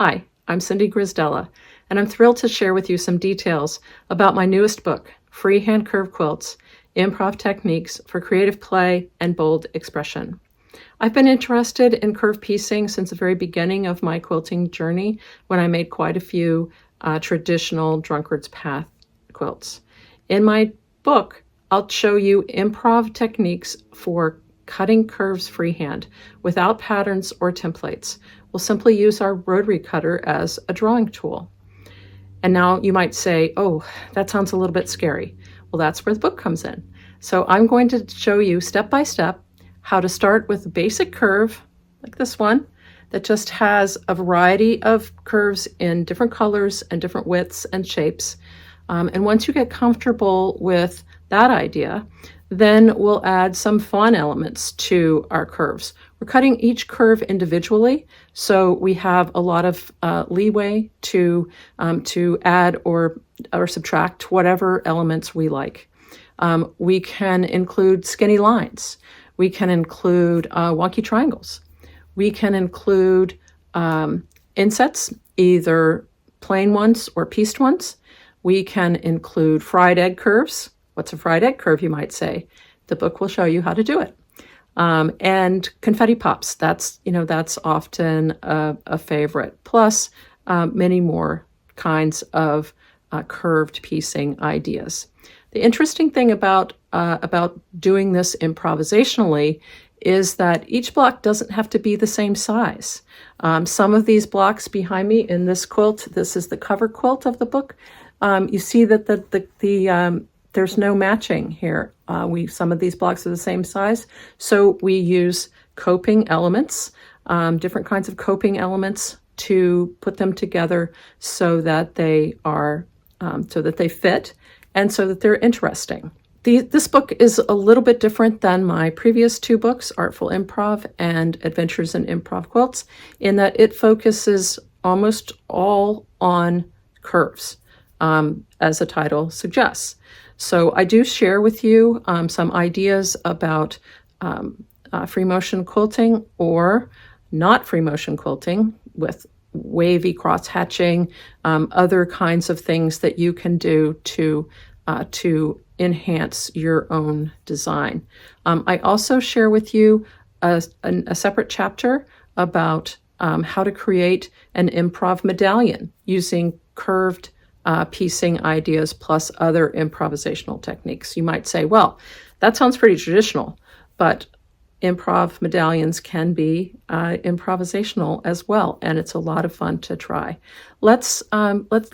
Hi, I'm Cindy Grisdela, and I'm thrilled to share with you some details about my newest book, Freehand Curve Quilts, Improv Techniques for Creative Play and Bold Expression. I've been interested in curve piecing since the very beginning of my quilting journey when I made quite a few traditional drunkard's path quilts. In my book, I'll show you improv techniques for cutting curves freehand without patterns or templates. We'll simply use our rotary cutter as a drawing tool. And now you might say, oh, that sounds a little bit scary. Well, that's where the book comes in. So I'm going to show you step by step how to start with a basic curve like this one that just has a variety of curves in different colors and different widths and shapes. And once you get comfortable with that idea, then we'll add some fun elements to our curves. We're cutting each curve individually, so we have a lot of leeway to add or subtract whatever elements we like. We can include skinny lines. We can include wonky triangles. We can include insets, either plain ones or pieced ones. We can include fried egg curves. What's a fried egg curve, you might say? The book will show you how to do it. And confetti pops, that's often a favorite. Plus many more kinds of curved piecing ideas. The interesting thing about doing this improvisationally is that each block doesn't have to be the same size. Some of these blocks behind me in this quilt, this is the cover quilt of the book. You see that there's no matching here. Some of these blocks are the same size, so we use coping elements, different kinds of coping elements to put them together so that they fit and so that they're interesting. This book is a little bit different than my previous two books, Artful Improv and Adventures in Improv Quilts, in that it focuses almost all on curves, as the title suggests. So I do share with you some ideas about free motion quilting or not free motion quilting with wavy cross hatching, other kinds of things that you can do to enhance your own design. I also share with you a separate chapter about how to create an improv medallion using curved piecing ideas plus other improvisational techniques. You might say, well, that sounds pretty traditional, but improv medallions can be improvisational as well, and it's a lot of fun to try. Let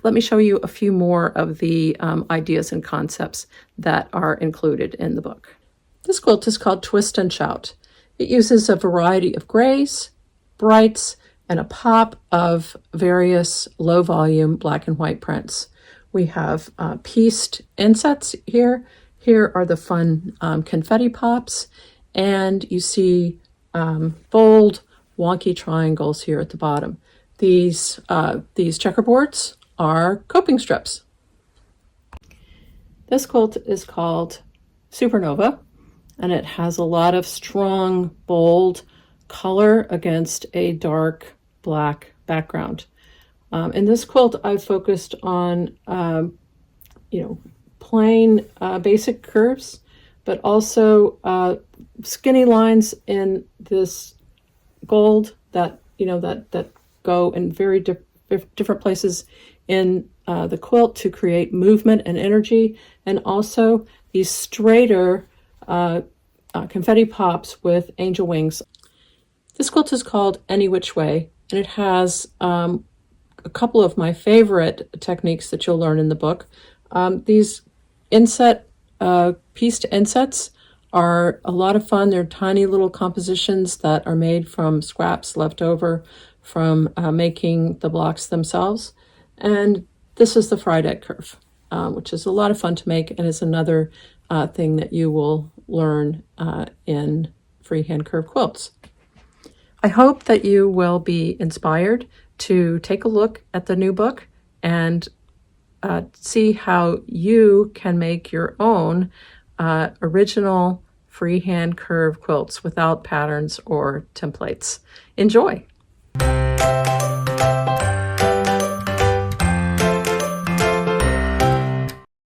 me show you a few more of the ideas and concepts that are included in the book. This quilt is called Twist and Shout. It uses a variety of grays, brights, and a pop of various low-volume black and white prints. We have pieced insets here. Here are the fun confetti pops, and you see bold, wonky triangles here at the bottom. These checkerboards are coping strips. This quilt is called Supernova, and it has a lot of strong, bold color against a dark black background. In this quilt, I've focused on, plain basic curves, but also skinny lines in this gold that go in very different places in the quilt to create movement and energy, and also these straighter confetti pops with angel wings. This quilt is called Any Which Way, and it has a couple of my favorite techniques that you'll learn in the book. These pieced insets are a lot of fun. They're tiny little compositions that are made from scraps left over from making the blocks themselves. And this is the fried egg curve, which is a lot of fun to make and is another thing that you will learn in Freehand Curve Quilts. I hope that you will be inspired to take a look at the new book and see how you can make your own original freehand curve quilts without patterns or templates. Enjoy!